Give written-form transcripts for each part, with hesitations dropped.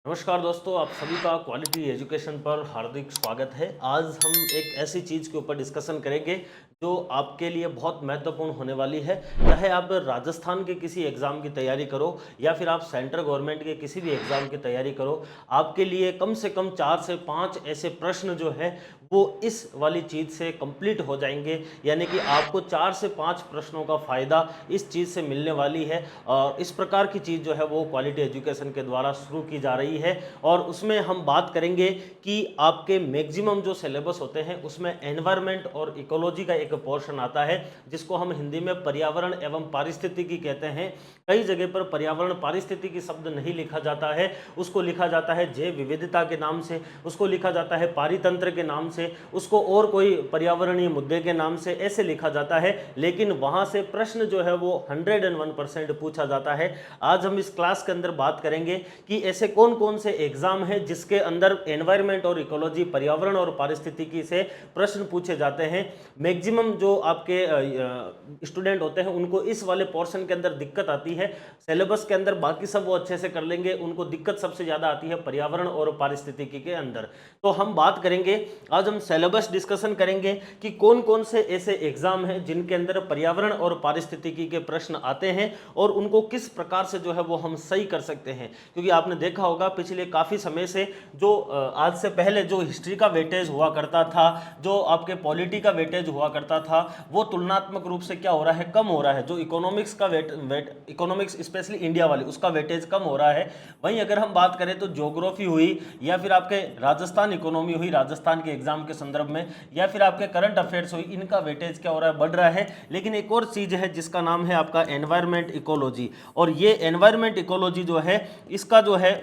नमस्कार दोस्तों, आप सभी का क्वालिटी एजुकेशन पर हार्दिक स्वागत है। आज हम एक ऐसी चीज़ के ऊपर डिस्कशन करेंगे जो आपके लिए बहुत महत्वपूर्ण होने वाली है। चाहे आप राजस्थान के किसी एग्ज़ाम की तैयारी करो या फिर आप सेंट्रल गवर्नमेंट के किसी भी एग्ज़ाम की तैयारी करो, आपके लिए कम से कम 4 से 5 ऐसे प्रश्न जो है वो इस वाली चीज़ से कंप्लीट हो जाएंगे। यानी कि आपको 4 से 5 प्रश्नों का फ़ायदा इस चीज़ से मिलने वाली है। और इस प्रकार की चीज़ जो है वो क्वालिटी एजुकेशन के द्वारा शुरू की जा रही है। और उसमें हम बात करेंगे कि आपके मैक्सिमम जो सिलेबस होते हैं उसमें एनवायरनमेंट और इकोलॉजी का एक पोर्शन आता है, जिसको हम हिंदी में पर्यावरण एवं पारिस्थितिकी कहते हैं। कई जगह पर पर्यावरण पारिस्थितिकी शब्द नहीं लिखा जाता है, उसको लिखा जाता है जैव विविधता के नाम से, उसको लिखा जाता है पारितंत्र के नाम से, उसको और कोई पर्यावरणीय मुद्दे के नाम से ऐसे लिखा जाता है। लेकिन वहाँ से प्रश्न जो है वो 101% पूछा जाता है। आज हम इस क्लास के अंदर बात करेंगे कि ऐसे कौन कौन से एग्जाम है जिसके अंदर एनवायरनमेंट और इकोलॉजी, पर्यावरण और पारिस्थितिकी से प्रश्न पूछे जाते हैं। मैक्सिमम जो आपके स्टूडेंट होते हैं उनको इस वाले पोर्शन के अंदर दिक्कत आती है। सिलेबस के अंदर बाकी सब वो अच्छे से कर लेंगे, उनको दिक्कत सबसे ज़्यादा आती है पर्यावरण और पारिस्थितिकी के अंदर। तो हम बात करेंगे, आज हम सिलेबस डिस्कशन करेंगे कि कौन कौन से ऐसे एग्जाम हैं जिनके अंदर पर्यावरण और पारिस्थितिकी के प्रश्न आते हैं और उनको किस प्रकार से जो है वो हम सही कर सकते हैं। क्योंकि आपने देखा होगा पिछले काफ़ी समय से जो आज से पहले जो हिस्ट्री का वेटेज हुआ करता था, जो आपके पॉलिटी का वेटेज हुआ करता था, वो तुलनात्मक रूप से क्या हो रहा है, कम हो रहा है। जो इकोनॉमिक्स का इकोनॉमिक्स स्पेशली इंडिया वाली, उसका वेटेज कम हो रहा है। वहीं अगर हम बात करें तो ज्योग्राफी हुई या फिर आपके राजस्थान इकोनॉमी हुई राजस्थान के एग्जाम के संदर्भ में, या फिर आपके करंट अफेयर्स हुई, इनका वेटेज क्या हो रहा है, बढ़ रहा है। लेकिन एक और चीज़ है जिसका नाम है आपका एनवायरमेंट इकोलॉजी। और ये एनवायरमेंट इकोलॉजी जो है इसका जो है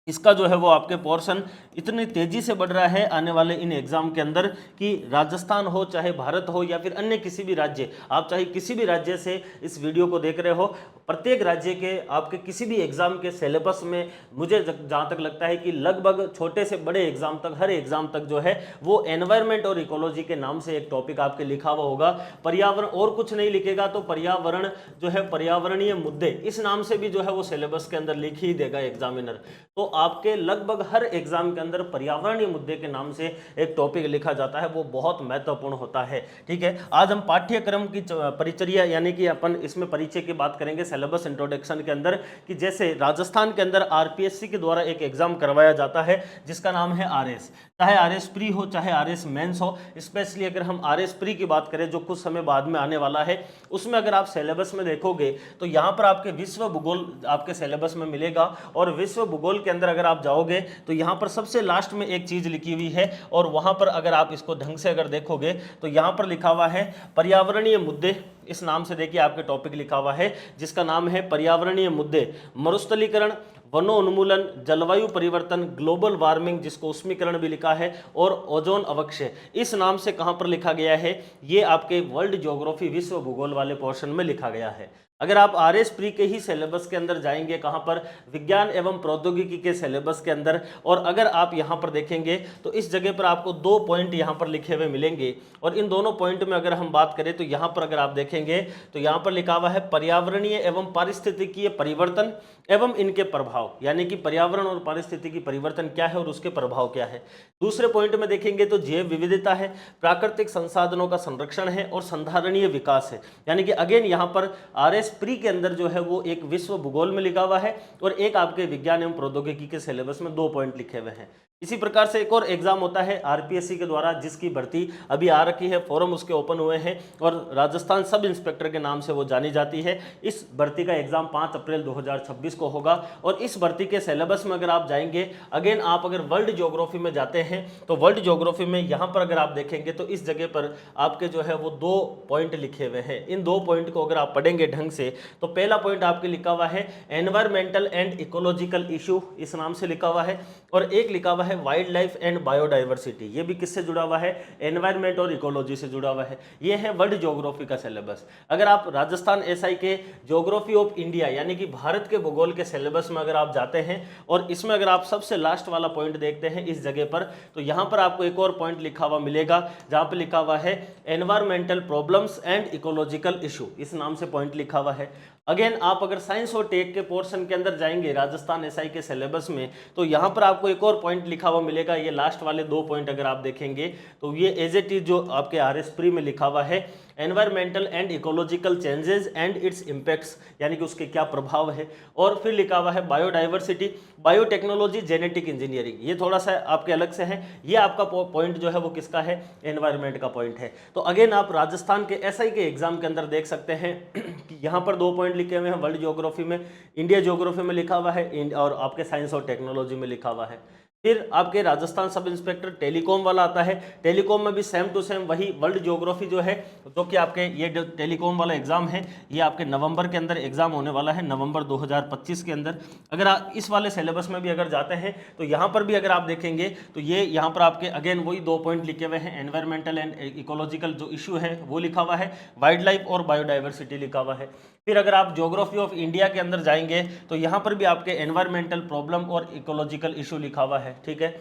इसका जो है वो आपके पोर्शन इतनी तेजी से बढ़ रहा है आने वाले इन एग्जाम के अंदर कि राजस्थान हो, चाहे भारत हो या फिर अन्य किसी भी राज्य, आप चाहे किसी भी राज्य से इस वीडियो को देख रहे हो, प्रत्येक राज्य के आपके किसी भी एग्जाम के सिलेबस में मुझे जहाँ तक लगता है कि लगभग छोटे से बड़े एग्जाम तक, हर एग्जाम तक जो है वो एनवायरमेंट और इकोलॉजी के नाम से एक टॉपिक आपके लिखा हुआ होगा। पर्यावरण और कुछ नहीं लिखेगा तो पर्यावरण जो है, पर्यावरणीय मुद्दे, इस नाम से भी जो है वो सिलेबस के अंदर लिख ही देगा एग्जामिनर। तो आपके लगभग हर एग्जाम के अंदर पर्यावरणीय मुद्दे के नाम से एक टॉपिक लिखा जाता है, वो बहुत महत्वपूर्ण होता है। ठीक है, आज हम पाठ्यक्रम की परिचर्या यानी कि अपन इसमें परिचय की बात करेंगे सिलेबस इंट्रोडक्शन के अंदर, कि जैसे राजस्थान के अंदर आरपीएससी के द्वारा एक एग्जाम करवाया जाता है जिसका नाम है आरएस। चाहे आरएस प्री हो चाहे आरएस मेंस हो, स्पेशली अगर हम आरएस प्री की बात करें जो कुछ समय बाद में आने वाला है, उसमें अगर आप सिलेबस में देखोगे तो यहाँ पर आपके विश्व भूगोल आपके सिलेबस में मिलेगा। और विश्व भूगोल के अंदर अगर आप जाओगे तो यहाँ पर सबसे लास्ट में एक चीज लिखी हुई है, और वहां पर अगर आप इसको ढंग से अगर देखोगे तो यहाँ पर लिखा हुआ है पर्यावरणीय मुद्दे, इस नाम से देखिए आपके टॉपिक लिखा हुआ है जिसका नाम है पर्यावरणीय मुद्दे, मरुस्थलीकरण, वनोन्मूलन, जलवायु परिवर्तन, ग्लोबल वार्मिंग जिसको उष्मीकरण भी लिखा है, और ओजोन अवक्षय, इस नाम से कहां पर लिखा गया है, ये आपके वर्ल्ड ज्योग्राफी विश्व भूगोल वाले पोर्शन में लिखा गया है। अगर आप आरएस प्री के ही सिलेबस के अंदर जाएंगे, कहां पर, विज्ञान एवं प्रौद्योगिकी के सिलेबस के अंदर, और अगर आप यहां पर देखेंगे तो इस जगह पर आपको 2 पॉइंट यहां पर लिखे हुए मिलेंगे। और इन दोनों पॉइंट में अगर हम बात करें तो यहां पर अगर आप देखेंगे तो यहां पर लिखा हुआ है पर्यावरणीय एवं पारिस्थितिकीय परिवर्तन एवं इनके प्रभाव, यानी कि पर्यावरण और पारिस्थितिकी परिवर्तन क्या है और उसके प्रभाव क्या है। दूसरे पॉइंट में देखेंगे तो जैव विविधता है, प्राकृतिक संसाधनों का संरक्षण है और संधारणीय विकास है। यानी कि अगेन यहाँ पर आरएस प्री के अंदर जो है वो एक विश्व भूगोल में लिखा हुआ है और एक आपके विज्ञान एवं प्रौद्योगिकी के सिलेबस में 2 पॉइंट लिखे हुए हैं। इसी प्रकार से एक और एग्जाम होता है आरपीएससी के द्वारा, जिसकी भर्ती अभी आ रखी है, फॉर्म उसके ओपन हुए हैं और राजस्थान सब इंस्पेक्टर के नाम से वो जानी जाती है। इस भर्ती का एग्जाम 5 अप्रैल 2026 को होगा। और इस भर्ती के सिलेबस में अगर आप जाएंगे, अगेन आप अगर वर्ल्ड ज्योग्राफी में जाते हैं तो वर्ल्ड ज्योग्राफी में यहाँ पर अगर आप देखेंगे तो इस जगह पर आपके जो है वो 2 पॉइंट लिखे हुए हैं। इन 2 पॉइंट को अगर आप पढ़ेंगे ढंग से तो पहला पॉइंट आपके लिखा हुआ है एनवायरमेंटल एंड इकोलॉजिकल इशू, इस नाम से लिखा हुआ है, और एक लिखा हुआ है वाइल्ड लाइफ एंड बायोडाइवर्सिटी। ये भी किससे जुड़ा हुआ है, एनवायरमेंट और इकोलॉजी से जुड़ा हुआ है। ये है वर्ल्ड ज्योग्राफी का सिलेबस। अगर आप राजस्थान एसआई के ज्योग्राफी ऑफ इंडिया यानी कि भारत के भूगोल के सिलेबस में अगर आप जाते हैं और इसमें अगर आप सबसे लास्ट वाला पॉइंट देखते हैं इस जगह पर, तो यहां पर आपको एक और पॉइंट लिखा हुआ मिलेगा जहां पर लिखा हुआ है environmental problems and ecological issue, इस नाम से पॉइंट लिखा हुआ है। अगेन आप अगर साइंस और टेक के पोर्शन के अंदर जाएंगे राजस्थान एसआई के सिलेबस में, तो यहाँ पर आपको एक और पॉइंट लिखा हुआ मिलेगा। ये लास्ट वाले 2 पॉइंट अगर आप देखेंगे तो ये एज इट इज जो आपके आरएस प्री में लिखा हुआ है, environmental and ecological changes and it's impacts, यानी कि उसके क्या प्रभाव है। और फिर लिखा हुआ है बायोडाइवर्सिटी, बायोटेक्नोलॉजी, जेनेटिक इंजीनियरिंग, ये थोड़ा सा आपके अलग से है। ये आपका पॉइंट जो है वो किसका है, एनवायरमेंट का पॉइंट है। तो अगेन आप राजस्थान के एसआई के एग्जाम के अंदर देख सकते हैं कि यहाँ पर 2 पॉइंट लिखे हुए हैं, वर्ल्ड ज्योग्राफी में, इंडिया ज्योग्राफी में लिखा हुआ है, और आपके साइंस और टेक्नोलॉजी में लिखा हुआ है। फिर आपके राजस्थान सब इंस्पेक्टर टेलीकॉम वाला आता है, टेलीकॉम में भी सेम टू सेम वही वर्ल्ड ज्योग्राफी जो है, जो कि आपके ये जो टेलीकॉम वाला एग्जाम है ये आपके नवंबर के अंदर एग्जाम होने वाला है, नवंबर 2025 के अंदर। अगर आप इस वाले सिलेबस में भी अगर जाते हैं तो यहाँ पर भी अगर आप देखेंगे तो ये यहाँ पर आपके अगेन वही 2 पॉइंट लिखे हुए हैं, एनवायरमेंटल एंड इकोलॉजिकल जो इशू है वो लिखा हुआ है, वाइल्ड लाइफ और बायोडाइवर्सिटी लिखा हुआ है। फिर अगर आप ज्योग्राफी ऑफ इंडिया के अंदर जाएंगे तो यहाँ पर भी आपके एनवायरमेंटल प्रॉब्लम और इकोलॉजिकल इशू लिखा हुआ है, ठीक है।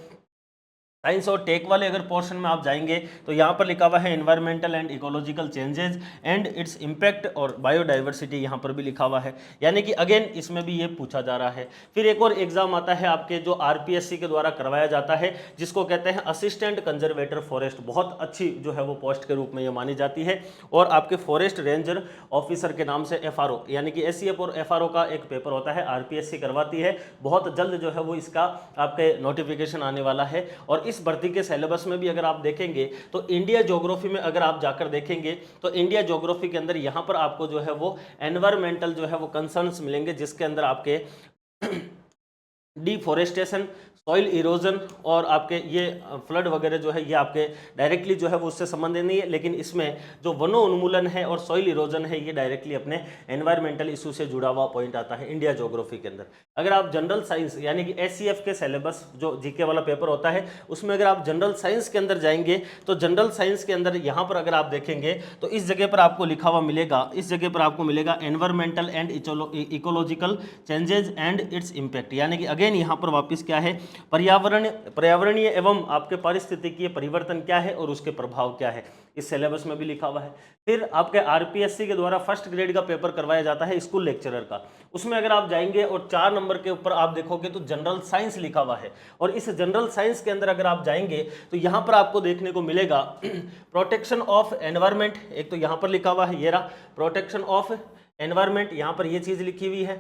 साइंस और टेक वाले अगर पोर्शन में आप जाएंगे तो यहाँ पर लिखा हुआ है environmental and ecological changes and its impact और बायोडाइवर्सिटी, यहाँ पर भी लिखा हुआ है, यानी कि अगेन इसमें भी ये पूछा जा रहा है। फिर एक और एग्जाम आता है आपके जो आरपीएससी के द्वारा करवाया जाता है, जिसको कहते हैं असिस्टेंट कंजर्वेटर फॉरेस्ट, बहुत अच्छी जो है वो पोस्ट के रूप में ये मानी जाती है। और आपके फॉरेस्ट रेंजर ऑफिसर के नाम से एफआरओ, यानी कि एसीएफ और एफआरओ का एक पेपर होता है, आरपीएससी करवाती है। बहुत जल्द जो है वो इसका आपके नोटिफिकेशन आने वाला है। और इस भर्ती के सिलेबस में भी अगर आप देखेंगे तो इंडिया ज्योग्राफी में अगर आप जाकर देखेंगे तो इंडिया ज्योग्राफी के अंदर यहाँ पर आपको जो है वो एनवायरमेंटल जो है वो कंसर्न्स मिलेंगे, जिसके अंदर आपके डिफॉरेस्टेशन, सॉइल इरोजन और आपके ये फ्लड वगैरह जो है ये आपके डायरेक्टली जो है वो उससे संबंधित नहीं है, लेकिन इसमें जो वनो उन्मूलन है और सॉइल इरोजन है ये डायरेक्टली अपने एनवायरमेंटल इशू से जुड़ा हुआ पॉइंट आता है इंडिया ज्योग्राफी के अंदर। अगर आप जनरल साइंस यानी कि एससीएफ के सिलेबस जो जीके वाला पेपर होता है उसमें अगर आप जनरल साइंस के अंदर जाएंगे तो जनरल साइंस के अंदर यहाँ पर अगर आप देखेंगे तो इस जगह पर आपको लिखा हुआ मिलेगा, इस जगह पर आपको मिलेगा environmental and ecological changes and its impact, यानी कि अगेन यहाँ पर वापस क्या है, पर्यावरणीय एवं आपके पारिस्थितिकीय परिवर्तन क्या है और उसके प्रभाव क्या है, इस सिलेबस में भी लिखा हुआ है। फिर आपके आरपीएससी के द्वारा फर्स्ट ग्रेड का पेपर करवाया जाता है स्कूल लेक्चरर का, उसमें अगर आप जाएंगे और 4 नंबर के ऊपर आप देखोगे तो जनरल साइंस लिखा हुआ है। और इस जनरल साइंस के अंदर अगर आप जाएंगे तो यहाँ पर आपको देखने को मिलेगा प्रोटेक्शन ऑफ एनवायरमेंट, एक तो यहाँ पर लिखा हुआ है ये रहा प्रोटेक्शन ऑफ एनवायरमेंट, यहाँ पर ये चीज़ लिखी हुई है,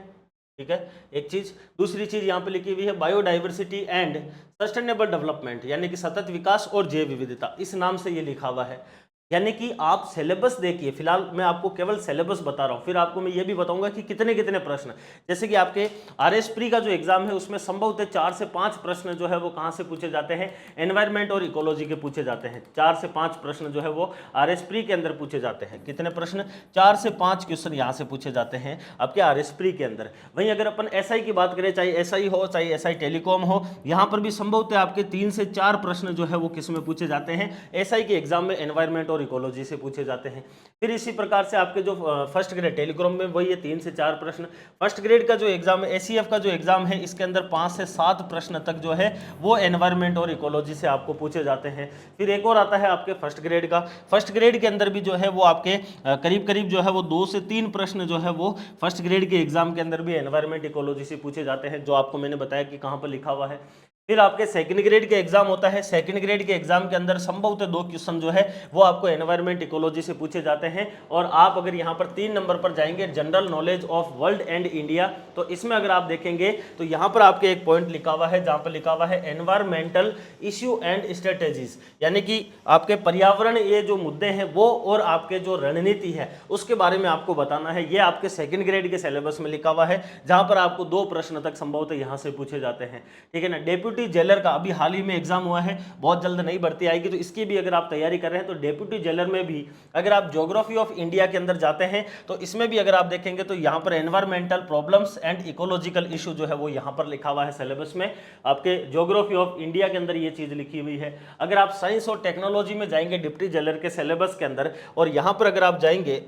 ठीक है, एक चीज। दूसरी चीज यहाँ पे लिखी हुई है बायोडाइवर्सिटी एंड सस्टेनेबल डेवलपमेंट, यानी कि सतत विकास और जैव विविधता, इस नाम से ये लिखा हुआ है। यानी कि आप सिलेबस देखिए, फिलहाल मैं आपको केवल सिलेबस बता रहा हूँ, फिर आपको मैं ये भी बताऊंगा कि कितने कितने प्रश्न, जैसे कि आपके आरएस प्री का जो एग्जाम है उसमें संभवतः 4 से 5 प्रश्न जो है वो कहाँ से पूछे जाते हैं, एनवायरमेंट और इकोलॉजी के पूछे जाते हैं। 4 से 5 प्रश्न जो है वो आरएस प्री के अंदर पूछे जाते हैं। कितने प्रश्न, 4 से 5 क्वेश्चन यहाँ से पूछे जाते हैं आपके आरएस प्री के अंदर। वहीं अगर अपन एसआई की बात करें, चाहे एसआई हो चाहे एसआई टेलीकॉम हो, यहाँ पर भी संभवतः आपके 3 से 4 प्रश्न जो है वो किस में पूछे जाते हैं, एसआई के एग्जाम में एनवायरमेंट और इकोलॉजी से पूछे जाते हैं। फिर इसी प्रकार से आपके जो फर्स्ट ग्रेड टेलीकॉम में वही है 3 से 4 प्रश्न। फर्स्ट ग्रेड का जो एग्जाम है एसीएफ का जो एग्जाम है इसके अंदर 5 से 7 प्रश्न तक जो है वो एनवायरमेंट और इकोलॉजी से आपको पूछे जाते हैं। फिर एक और आता है आपके फर्स्ट ग्रेड का, फर्स्ट ग्रेड के अंदर भी जो है वो आपके करीब करीब जो है वो 2 से 3 प्रश्न जो है वो फर्स्ट ग्रेड के एग्जाम के अंदर भी एनवायरमेंट इकोलॉजी से पूछे जाते हैं, जो आपको मैंने बताया कि कहाँ पर लिखा हुआ है। फिर आपके सेकंड ग्रेड के एग्जाम होता है, सेकंड ग्रेड के एग्जाम के अंदर संभवतः 2 क्वेश्चन जो है वो आपको एनवायरमेंट इकोलॉजी से पूछे जाते हैं। और आप अगर यहाँ पर 3 नंबर पर जाएंगे general knowledge of world and India, तो इसमें अगर आप देखेंगे तो यहाँ पर आपके एक पॉइंट लिखा हुआ है जहाँ पर लिखा हुआ है एनवायरमेंटल इश्यू एंड स्ट्रेटेजीज, यानी कि आपके पर्यावरण ये जो मुद्दे हैं वो और आपके जो रणनीति है उसके बारे में आपको बताना है। ये आपके सेकंड ग्रेड के सिलेबस में लिखा हुआ है, जहाँ पर आपको 2 प्रश्न तक संभवतः यहाँ से पूछे जाते हैं, ठीक है ना। डेप्यूटी जेलर का अभी हाल ही में एग्जाम हुआ है, बहुत जल्द नई भर्ती आएगी, तो इसकी भी अगर आप तैयारी कर रहे हैं तो डेप्यूटी जेलर में भी अगर आप ज्योग्राफी ऑफ इंडिया के अंदर जाते हैं तो इसमें भी अगर आप देखेंगे तो यहाँ पर environmental problems and ecological issue जो है वो यहाँ पर लिखा हुआ है सिलेबस में, आपके ज्योग्राफी ऑफ इंडिया के अंदर ये चीज लिखी हुई है। अगर आप साइंस और टेक्नोलॉजी में जाएंगे डिप्टी जेलर के सिलेबस के अंदर और यहाँ पर अगर आप जाएंगे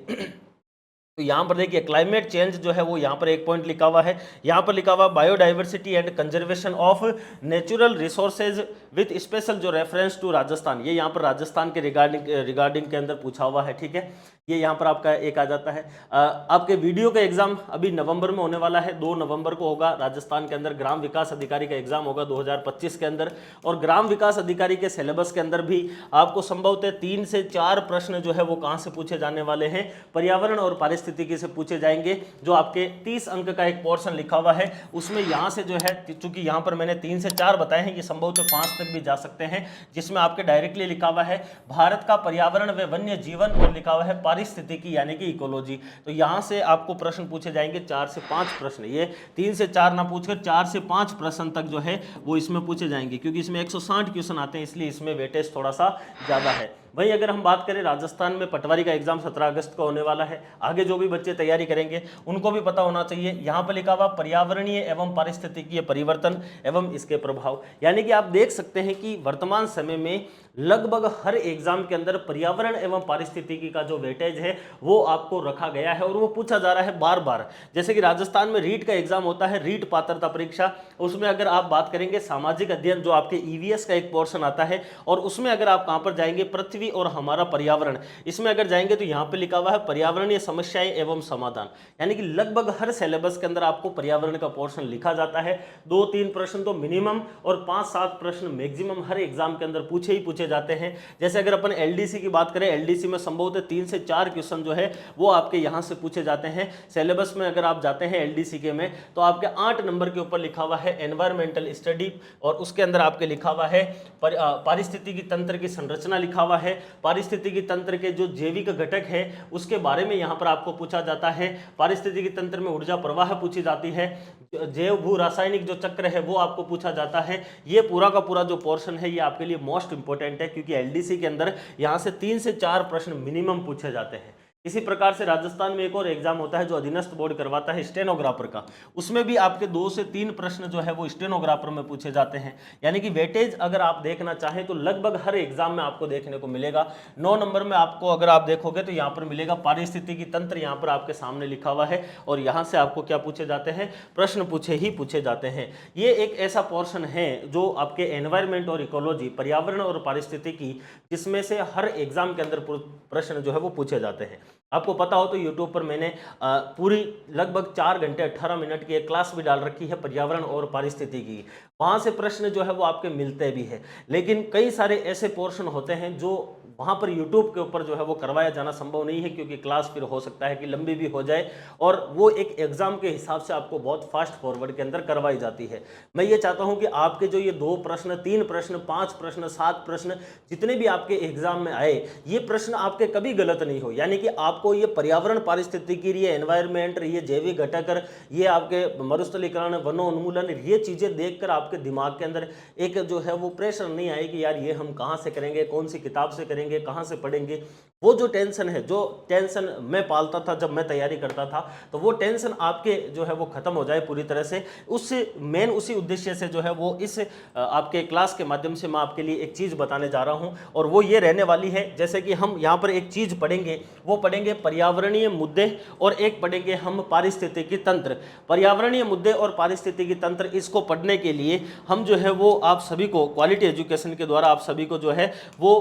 तो यहाँ पर देखिए क्लाइमेट चेंज जो है वो यहाँ पर एक पॉइंट लिखा हुआ है, यहाँ पर लिखा हुआ biodiversity and conservation of natural resources with special जो रेफरेंस टू राजस्थान, ये यहाँ पर राजस्थान के रिगार्डिंग के अंदर पूछा हुआ है, ठीक है। ये यहाँ पर आपका एक आ जाता है। आपके वीडियो का एग्जाम अभी नवंबर में होने वाला है, 2 नवंबर को होगा। राजस्थान के अंदर ग्राम विकास अधिकारी का एग्जाम होगा 2025 के अंदर, और ग्राम विकास अधिकारी के सिलेबस के अंदर भी आपको संभवतः 3 से 4 प्रश्न जो है वो कहाँ से पूछे जाने वाले हैं, पर्यावरण और पारिस्थितिकी से पूछे जाएंगे। जो आपके 30 अंक का एक पोर्शन लिखा हुआ है उसमें यहाँ से जो है, चूंकि यहाँ पर मैंने 3 से 4 बताए हैं, ये संभवतः 5 तक भी जा सकते हैं, जिसमें आपके डायरेक्टली लिखा हुआ है भारत का पर्यावरण व वन्य जीवन, और लिखा हुआ है पारिस्थितिकी यानी कि इकोलॉजी। तो यहाँ से आपको प्रश्न पूछे जाएंगे 4 से 5 प्रश्न, ये 3 से 4 ना पूछकर 4 से 5 प्रश्न तक जो है वो इसमें पूछे जाएंगे, क्योंकि इसमें 160 क्वेश्चन आते हैं, इसलिए इसमें वेटेज थोड़ा सा ज़्यादा है। वहीं अगर हम बात करें, राजस्थान में पटवारी का एग्जाम 17 अगस्त को होने वाला है। आगे जो भी बच्चे तैयारी करेंगे उनको भी पता होना चाहिए, यहाँ पर लिखा हुआ पर्यावरणीय एवं पारिस्थितिकीय परिवर्तन एवं इसके प्रभाव। यानी कि आप देख सकते हैं कि वर्तमान समय में लगभग हर एग्जाम के अंदर पर्यावरण एवं पारिस्थितिकी का जो वेटेज है वो आपको रखा गया है, और वो पूछा जा रहा है बार बार। जैसे कि राजस्थान में रीट का एग्जाम होता है, रीट पात्रता परीक्षा, उसमें अगर आप बात करेंगे सामाजिक अध्ययन, जो आपके ईवीएस का एक पोर्शन आता है, और उसमें अगर आप कहां पर जाएंगे, पृथ्वी और हमारा पर्यावरण, इसमें अगर जाएंगे तो यहां पे लिखा हुआ है पर्यावरणीय समस्याएं एवं समाधान। यानी कि लगभग हर सिलेबस के अंदर आपको पर्यावरण का पोर्शन लिखा जाता है। 2-3 प्रश्न तो मिनिमम और 5-7 प्रश्न मैक्सिमम हर एग्जाम के अंदर पूछे ही पूछे जाते हैं। जैसे अगर अपन एलडीसी की बात करें, एलडीसी में संभवतः 3 से 4 क्वेश्चन जो है वो आपके यहां से पूछे जाते हैं। सिलेबस में अगर आप जाते हैं एलडीसी के में, तो आपके 8 नंबर के ऊपर लिखा हुआ है एनवायरमेंटल स्टडी, और उसके अंदर आपके लिखा हुआ है पारिस्थितिकी तंत्र की संरचना लिखा हुआ है। पारिस्थितिकी तंत्र के जो जैविक घटक है उसके बारे में यहां पर आपको पूछा जाता है। पारिस्थितिकी तंत्र में ऊर्जा प्रवाह पूछी जाती है। जैव भू रासायनिक जो चक्र है वो आपको पूछा जाता है। ये पूरा का पूरा जो पोर्शन है ये आपके लिए मोस्ट इंपॉर्टेंट है, क्योंकि एलडीसी के अंदर यहां से 3 से 4 प्रश्न मिनिमम पूछे जाते हैं। इसी प्रकार से राजस्थान में एक और एग्जाम होता है जो अधीनस्थ बोर्ड करवाता है, स्टेनोग्राफर का। उसमें भी आपके 2 से 3 प्रश्न जो है वो स्टेनोग्राफर में पूछे जाते हैं। यानी कि वेटेज अगर आप देखना चाहें तो लगभग हर एग्जाम में आपको देखने को मिलेगा। 9 नंबर में आपको अगर आप देखोगे तो यहाँ पर मिलेगा पारिस्थितिकी तंत्र, यहाँ पर आपके सामने लिखा हुआ है, और यहाँ से आपको क्या पूछे जाते हैं, प्रश्न पूछे जाते हैं। ये एक ऐसा पोर्शन है जो आपके एनवायरमेंट और इकोलॉजी, पर्यावरण और पारिस्थितिकी, जिसमें से हर एग्जाम के अंदर प्रश्न जो है वो पूछे जाते हैं। आपको पता हो तो YouTube पर मैंने पूरी लगभग 4 घंटे 18 मिनट की एक क्लास भी डाल रखी है पर्यावरण और पारिस्थितिकी की। वहाँ से प्रश्न जो है वो आपके मिलते भी है, लेकिन कई सारे ऐसे पोर्शन होते हैं जो वहाँ पर YouTube के ऊपर जो है वो करवाया जाना संभव नहीं है, क्योंकि क्लास फिर हो सकता है कि लंबी भी हो जाए, और वो एक एग्जाम के हिसाब से आपको बहुत फास्ट फॉरवर्ड के अंदर करवाई जाती है। मैं ये चाहता हूँ कि आपके जो ये 2 प्रश्न, 3 प्रश्न, 5 प्रश्न, 7 प्रश्न जितने भी आपके एग्जाम में आए, ये प्रश्न आपके कभी गलत नहीं हो। यानी कि आपको ये पर्यावरण पारिस्थितिकी, ये एनवायरमेंट, ये जैविक घटक, ये आपके मरुस्थलीकरण, वनोन्मूलन, ये चीज़ें देखकर आपके दिमाग के अंदर एक जो है वो प्रेशर नहीं आए कि यार ये हम कहाँ से करेंगे, कौन सी किताब से करेंगे, कहाँ से पढ़ेंगे। वो जो टेंशन है, जो टेंशन मैं पालता था जब मैं तैयारी करता था, तो वो टेंशन आपके जो है वो खत्म हो जाए पूरी तरह से। उसी उद्देश्य से जो है वो इस आपके क्लास के माध्यम से मैं आपके लिए एक चीज़ बताने जा रहा हूँ, और वो ये रहने वाली है, जैसे कि हम यहाँ पर एक चीज़ पढ़ेंगे, वो पढ़ेंगे पर्यावरणीय मुद्दे, और एक पढ़ेंगे हम पारिस्थितिकी तंत्र। पर्यावरणीय मुद्दे और पारिस्थितिकी तंत्र, इसको पढ़ने के लिए हम जो है वो आप सभी को क्वालिटी एजुकेशन के द्वारा आप सभी को जो है वो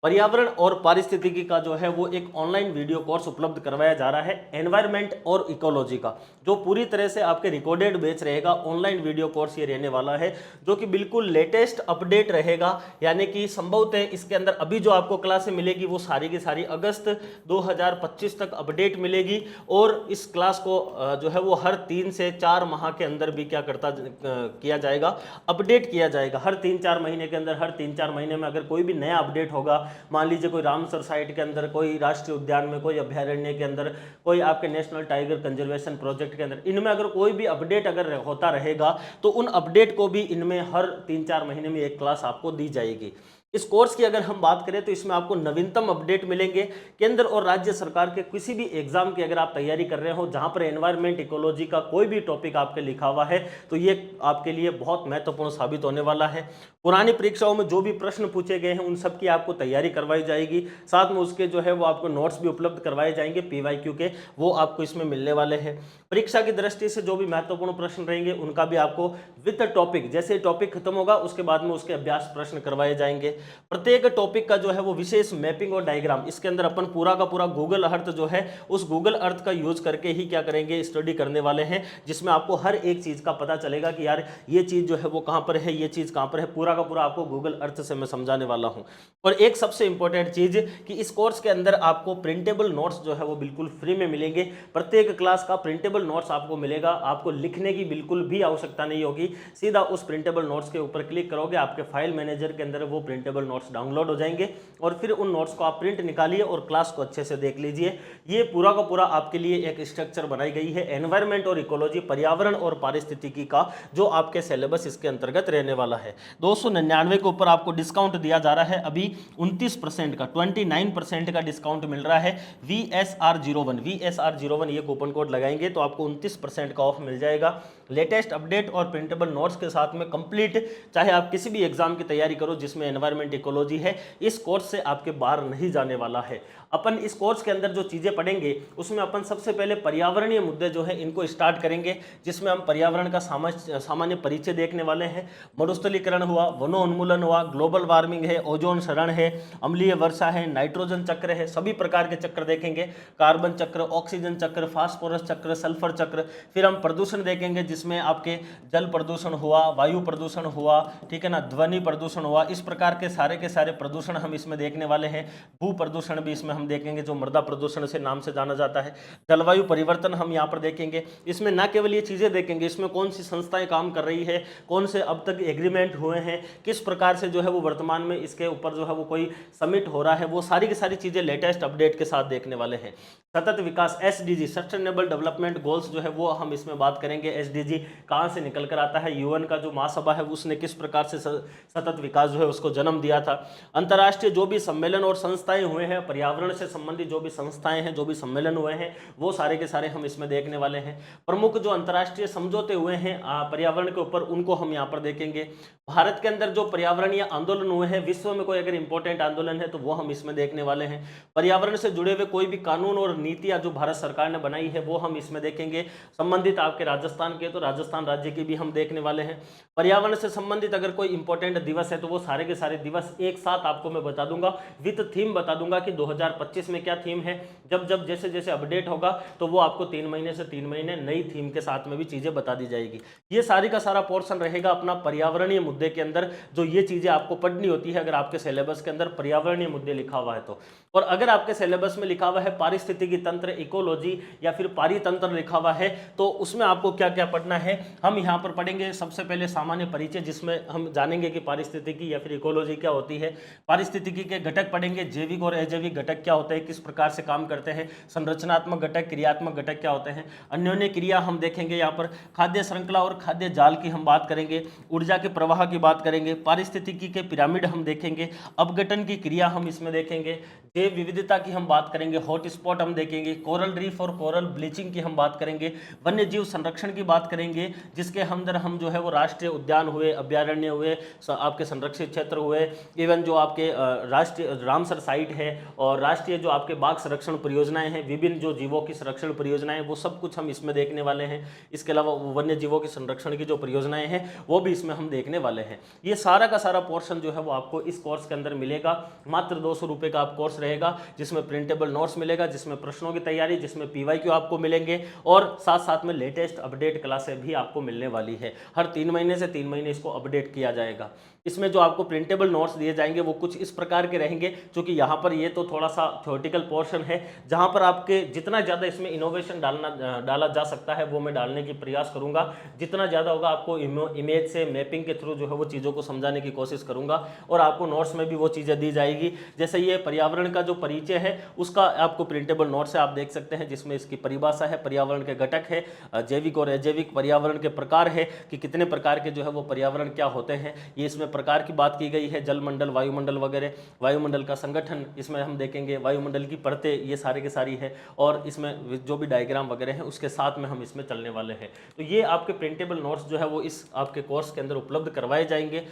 पर्यावरण और पारिस्थितिकी का जो है वो एक ऑनलाइन वीडियो कोर्स उपलब्ध करवाया जा रहा है, एनवायरमेंट और इकोलॉजी का, जो पूरी तरह से आपके रिकॉर्डेड बैच रहेगा। ऑनलाइन वीडियो कोर्स ये रहने वाला है, जो कि बिल्कुल लेटेस्ट अपडेट रहेगा। यानी कि संभवतः इसके अंदर अभी जो आपको क्लासें मिलेगी वो सारी की सारी अगस्त 2025 तक अपडेट मिलेगी, और इस क्लास को जो है वो हर 3 से 4 माह के अंदर भी क्या किया जाएगा, अपडेट किया जाएगा। हर 3-4 महीने के अंदर, हर 3-4 महीने में अगर कोई भी नया अपडेट होगा, मान लीजिए कोई रामसर साइट के अंदर, कोई राष्ट्रीय उद्यान में, कोई अभ्यारण्य के अंदर, कोई आपके नेशनल टाइगर कंजर्वेशन प्रोजेक्ट के अंदर, इनमें अगर कोई भी अपडेट अगर होता रहेगा तो उन अपडेट को भी इनमें हर 3-4 महीने में एक क्लास आपको दी जाएगी। इस कोर्स की अगर हम बात करें तो इसमें आपको नवीनतम अपडेट मिलेंगे। केंद्र और राज्य सरकार के किसी भी एग्जाम की अगर आप तैयारी कर रहे हो जहां पर एनवायरमेंट, इकोलॉजी का कोई भी टॉपिक आपके लिखा हुआ है, तो ये आपके लिए बहुत महत्वपूर्ण साबित होने वाला है। पुरानी परीक्षाओं में जो भी प्रश्न पूछे गए हैं उन सब की आपको तैयारी करवाई जाएगी। साथ में उसके जो है वो आपको नोट्स भी उपलब्ध करवाए जाएंगे PYQ के, वो आपको इसमें मिलने वाले हैं। परीक्षा की दृष्टि से जो भी महत्वपूर्ण प्रश्न रहेंगे उनका भी आपको विद टॉपिक, जैसे टॉपिक खत्म होगा उसके बाद में उसके अभ्यास प्रश्न करवाए जाएंगे। प्रत्येक टॉपिक का जो है वो विशेष मैपिंग और डायग्राम, इसके अंदर अपन पूरा का पूरा गूगल अर्थ जो है उस गूगल अर्थ का यूज करके ही क्या करेंगे, स्टडी करने वाले हैं, जिसमें आपको हर एक चीज का पता चलेगा कि यार ये चीज जो है वो कहां पर है, ये चीज कहां पर है, पूरा का पूरा आपको गूगल अर्थ से मैं समझाने वाला हूं। और एक सबसे इंपॉर्टेंट चीज कि इस कोर्स के अंदर आपको प्रिंटेबल नोट्स जो है वो बिल्कुल फ्री में मिलेंगे। प्रत्येक क्लास का प्रिंटेबल नोट्स आपको मिलेगा, आपको लिखने की बिल्कुल भी आवश्यकता नहीं होगी, सीधा उस प्रिंटेबल नोट्स के ऊपर क्लिक करोगे, आपके फाइल मैनेजर के अंदर वो प्रिंटेबल नोट्स डाउनलोड हो जाएंगे और फिर उन नोट्स को आप प्रिंट निकालिए और क्लास को अच्छे से देख लीजिए। ये पूरा का पूरा आपके लिए एक स्ट्रक्चर बनाई गई है एनवायरमेंट और इकोलॉजी, पर्यावरण और पारिस्थितिकी का, जो आपके सिलेबस इसके अंतर्गत रहने वाला है। 299 के ऊपर आपको डिस्काउंट दिया जा रहा है, अभी 29% का 29% का डिस्काउंट मिल रहा है। VSR01 ये कूपन कोड लगाएंगे तो आपको 29% का ऑफ मिल जाएगा। लेटेस्ट अपडेट और प्रिंटेबल नोट्स के साथ में कंप्लीट, चाहे आप किसी भी एग्जाम की तैयारी करो जिसमें एनवायरमेंट इकोलॉजी है, इस कोर्स से आपके बाहर नहीं जाने वाला है। अपन इस कोर्स के अंदर जो चीजें पढ़ेंगे उसमें अपन सबसे पहले पर्यावरणीय मुद्दे जो है इनको स्टार्ट करेंगे, जिसमें हम पर्यावरण का सामान्य परिचय देखने वाले हैं। मरुस्थलीकरण हुआ, वनोन्मूलन हुआ, ग्लोबल वार्मिंग है, ओजोन क्षरण है, अम्लीय वर्षा है, नाइट्रोजन चक्र है, सभी प्रकार के चक्र देखेंगे, कार्बन चक्र, ऑक्सीजन चक्र, फास्फोरस चक्र, सल्फर चक्र। फिर हम प्रदूषण देखेंगे जिसमें आपके जल प्रदूषण हुआ, वायु प्रदूषण हुआ, ठीक है ना, ध्वनि प्रदूषण हुआ, इस प्रकार के सारे प्रदूषण हम इसमें देखने वाले हैं। भू प्रदूषण भी इसमें हम देखेंगे जो मृदा प्रदूषण से नाम से जाना जाता है। जलवायु परिवर्तन हम यहाँ पर देखेंगे। इसमें न केवल ये चीजें देखेंगे, इसमें कौन सी संस्थाएं काम कर रही है, कौन से अब तक एग्रीमेंट हुए हैं, किस प्रकार से जो है वो वर्तमान में इसके ऊपर जो है वो कोई समिट हो रहा है, वो सारी की सारी चीजें लेटेस्ट अपडेट के साथ देखने वाले हैं। सतत विकास SDG सस्टेनेबल डेवलपमेंट गोल्स जो है वो हम इसमें बात करेंगे। SDG कहाँ से निकल कर आता है, UN का जो महासभा है उसने किस प्रकार से सतत विकास जो है उसको जन्म दिया था। अंतर्राष्ट्रीय जो भी सम्मेलन और संस्थाएं हुए हैं, पर्यावरण से संबंधित जो भी संस्थाएं हैं, जो भी सम्मेलन हुए हैं, वो सारे के सारे हम इसमें देखने वाले हैं। प्रमुख जो अंतर्राष्ट्रीय समझौते हुए हैं पर्यावरण के ऊपर, उनको हम यहाँ पर देखेंगे। भारत के अंदर जो पर्यावरणीय आंदोलन हुए हैं, विश्व में कोई अगर इंपॉर्टेंट आंदोलन है तो वो हम इसमें देखने वाले हैं। पर्यावरण से जुड़े हुए कोई भी कानून और नीतियां जो भारत सरकार ने बनाई है वो हम इसमें देखेंगे। संबंधित आपके राजस्थान के तो राजस्थान राज्य की भी हम देखने वाले हैं। पर्यावरण से संबंधित अगर कोई इंपॉर्टेंट दिवस है तो वो सारे के सारे दिवस एक साथ आपको मैं बता दूंगा, विद थीम बता दूंगा कि 2025 में क्या थीम है। जब जैसे जैसे अपडेट होगा तो वो आपको 3 महीने से 3 महीने नई थीम के साथ में भी चीजें बता दी जाएगी। ये सारी का सारा पोर्शन रहेगा अपना पर्यावरणीय मुद्दे के अंदर, जो ये चीजें आपको पढ़नी होती है अगर आपके सिलेबस के अंदर पर्यावरणीय मुद्दे लिखा हुआ है तो। और अगर आपके सिलेबस में लिखा हुआ है पारिस्थितिकी तंत्र, इकोलॉजी या फिर पारितंत्र लिखा हुआ है तो उसमें आपको क्या क्या पढ़ना है हम यहाँ पर पढ़ेंगे। सबसे पहले सामान्य परिचय, जिसमें हम जानेंगे कि पारिस्थितिकी या फिर इकोलॉजी क्या होती है। पारिस्थितिकी के घटक पढ़ेंगे, जैविक और अजैविक घटक क्या होते हैं, किस प्रकार से काम करते हैं, संरचनात्मक घटक, क्रियात्मक घटक क्या होते हैं, अन्योन्य क्रिया हम देखेंगे। यहाँ पर खाद्य श्रृंखला और खाद्य जाल की हम बात करेंगे, ऊर्जा के प्रवाह की बात करेंगे, पारिस्थितिकी के पिरामिड हम देखेंगे, अपघटन की क्रिया हम इसमें देखेंगे, जैव विविधता की हम बात करेंगे, हॉट स्पॉट हम देखेंगे, कोरल रीफ और कोरल ब्लीचिंग की हम बात करेंगे, वन्य जीव संरक्षण की बात करेंगे, जिसके अंदर हम जो है वो राष्ट्रीय उद्यान हुए, अभ्यारण्य हुए, आपके संरक्षित क्षेत्र हुए, इवन जो आपके राष्ट्रीय रामसर साइट है और राष्ट्रीय जो आपके बाघ संरक्षण परियोजनाएं हैं, विभिन्न जो जीवों की संरक्षण परियोजनाएं, वो सब कुछ हम इसमें देखने वाले हैं। इसके अलावा वन्य जीवों के संरक्षण की जो परियोजनाएं हैं वो भी इसमें हम देखने वाले हैं। ये सारा का सारा पोर्शन जो है वो आपको इस कोर्स के अंदर मिलेगा। मात्र 200 रुपये का आप कोर्स रहेगा, जिसमें प्रिंटेबल नोट्स मिलेगा, जिसमें प्रश्नों की तैयारी, जिसमें PYQ आपको मिलेंगे और साथ साथ में लेटेस्ट अपडेट क्लासें भी आपको मिलने वाली है। हर 3 महीने से 3 महीने इसको अपडेट किया जाएगा। इसमें जो आपको प्रिंटेबल नोट्स दिए जाएंगे वो कुछ इस प्रकार के रहेंगे, क्योंकि यहाँ पर ये तो थोड़ा सा थ्योरेटिकल पोर्शन है, जहाँ पर आपके जितना ज़्यादा इसमें इनोवेशन डाला जा सकता है वो मैं डालने की प्रयास करूँगा। जितना ज़्यादा होगा आपको इमेज से मैपिंग के थ्रू जो है वो चीज़ों को समझाने की कोशिश करूँगा और आपको नोट्स में भी वो चीज़ें दी जाएगी। जैसे ये पर्यावरण का जो परिचय है उसका आपको प्रिंटेबल नोट्स है, आप देख सकते हैं, जिसमें इसकी परिभाषा है, पर्यावरण के घटक है, जैविक और अजैविक पर्यावरण के प्रकार है कि कितने प्रकार के जो है वो पर्यावरण क्या होते हैं, ये इसमें प्रकार की बात की गई है, जलमंडल, वायुमंडल वगैरह, वायुमंडल का संगठन इसमें हम देखेंगे, वायुमंडल की परतें, ये सारे के सारी है और इसमें जो भी डायग्राम वगैरह है उसके साथ में हम इसमें चलने वाले हैं। तो ये आपके प्रिंटेबल नोट्स जो है वो इस आपके कोर्स के अंदर उपलब्ध करवाए जाएंगे।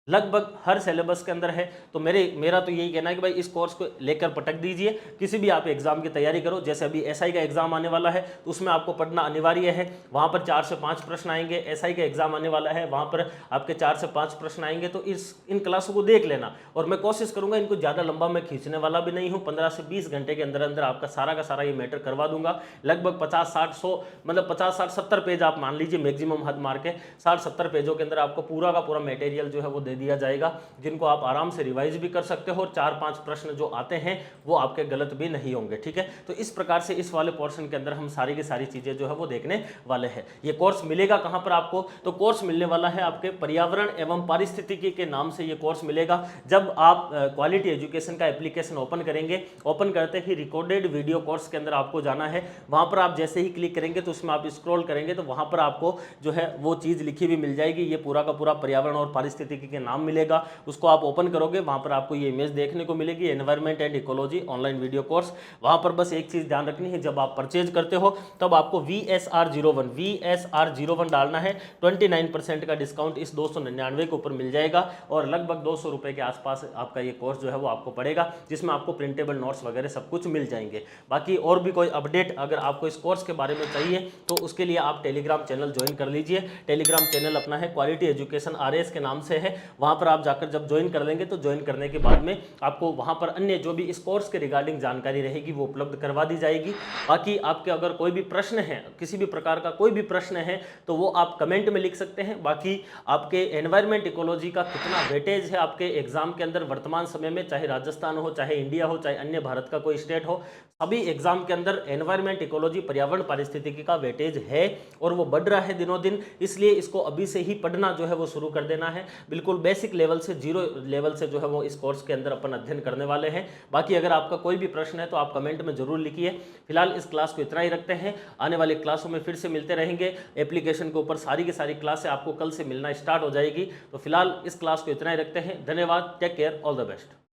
लगभग हर सिलेबस के अंदर है। तो मेरा तो यही कहना है कि भाई इस कोर्स को लेकर पटक दीजिए, किसी भी आप एग्जाम की तैयारी करो। जैसे अभी एसआई का एग्जाम आने वाला है तो उसमें आपको पढ़ना अनिवार्य है, वहां पर 4 से 5 प्रश्न आएंगे। एसआई का एग्जाम आने वाला है, वहां पर आपके 4 से 5 प्रश्न आएंगे। तो इन क्लासों को देख लेना, और मैं कोशिश करूंगा इनको ज़्यादा लंबा मैं खींचने वाला भी नहीं हूँ। 15 से 20 घंटे के अंदर अंदर आपका सारा का सारा ये मैटर करवा दूंगा। लगभग 50, 60, 100 मतलब 50, 60, 70 पेज आप मान लीजिए मैक्सिमम हद मार के, 60, 70 पेजों के अंदर आपको पूरा का पूरा मटेरियल जो है वो दे दिया जाएगा, जिनको आप आराम से रिवाइज भी कर सकते हो। और 4-5 प्रश्न जो आते हैं वो आपके गलत भी नहीं होंगे, ठीक है। तो इस प्रकार से इस वाले पोर्शन के अंदर हम सारी की सारी चीजें जो है वो देखने वाले हैं। ये कोर्स मिलेगा कहां पर आपको? तो कोर्स मिलने वाला है आपके पर्यावरण एवं पारिस्थितिकी के नाम से ये कोर्स मिलेगा। जब आप क्वालिटी एजुकेशन का एप्लीकेशन ओपन करेंगे, ओपन करते ही रिकॉर्डेड वीडियो कोर्स के अंदर आपको जाना है। वहां पर आप जैसे ही क्लिक करेंगे तो उसमें आप स्क्रॉल करेंगे तो वहां पर आपको जो है वो चीज लिखी हुई मिल जाएगी। ये पूरा का पूरा पर्यावरण और पारिस्थितिकी के नाम मिलेगा, उसको आप ओपन करोगे, वहां पर आपको ये इमेज देखने को मिलेगी, environment and ecology online video course. वहां पर बस एक चीज ध्यान रखनी है, जब आप परचेज करते हो तब आपको VSR01 डालना है। 29% का डिस्काउंट इस 299 के ऊपर मिल जाएगा, और लगभग 200 रुपए के आसपास आपका ये कोर्स जो है वो आपको पड़ेगा, जिसमें आपको प्रिंटेबल नोट्स वगैरह सब कुछ मिल जाएंगे। बाकी और भी कोई अपडेट अगर आपको इस कोर्स के बारे में चाहिए तो उसके लिए आप टेलीग्राम चैनल ज्वाइन कर लीजिए। टेलीग्राम चैनल अपना है क्वालिटी एजुकेशन RS के नाम से है। वहां पर आप जाकर जब ज्वाइन कर लेंगे तो ज्वाइन करने के बाद में आपको वहां पर अन्य जो भी इस कोर्स के रिगार्डिंग जानकारी रहेगी वो उपलब्ध करवा दी जाएगी। बाकी आपके अगर कोई भी प्रश्न है, किसी भी प्रकार का कोई भी प्रश्न है, तो वो आप कमेंट में लिख सकते हैं। बाकी आपके एनवायरमेंट इकोलॉजी का कितना वेटेज है आपके एग्जाम के अंदर वर्तमान समय में, चाहे राजस्थान हो, चाहे इंडिया हो, चाहे अन्य भारत का कोई स्टेट हो, सभी एग्जाम के अंदर एनवायरमेंट इकोलॉजी पर्यावरण पारिस्थितिकी का वेटेज है और वो बढ़ रहा है दिनों दिन। इसलिए इसको अभी से ही पढ़ना जो है वो शुरू कर देना है। बिल्कुल बेसिक लेवल से, जीरो लेवल से जो है वो इस कोर्स के अंदर अपन अध्ययन करने वाले हैं। बाकी अगर आपका कोई भी प्रश्न है तो आप कमेंट में जरूर लिखिए। फिलहाल इस क्लास को इतना ही रखते हैं, आने वाली क्लासों में फिर से मिलते रहेंगे। एप्लीकेशन के ऊपर सारी की सारी क्लासें आपको कल से मिलना स्टार्ट हो जाएगी। तो फिलहाल इस क्लास को इतना ही रखते हैं। धन्यवाद, take care, all the best.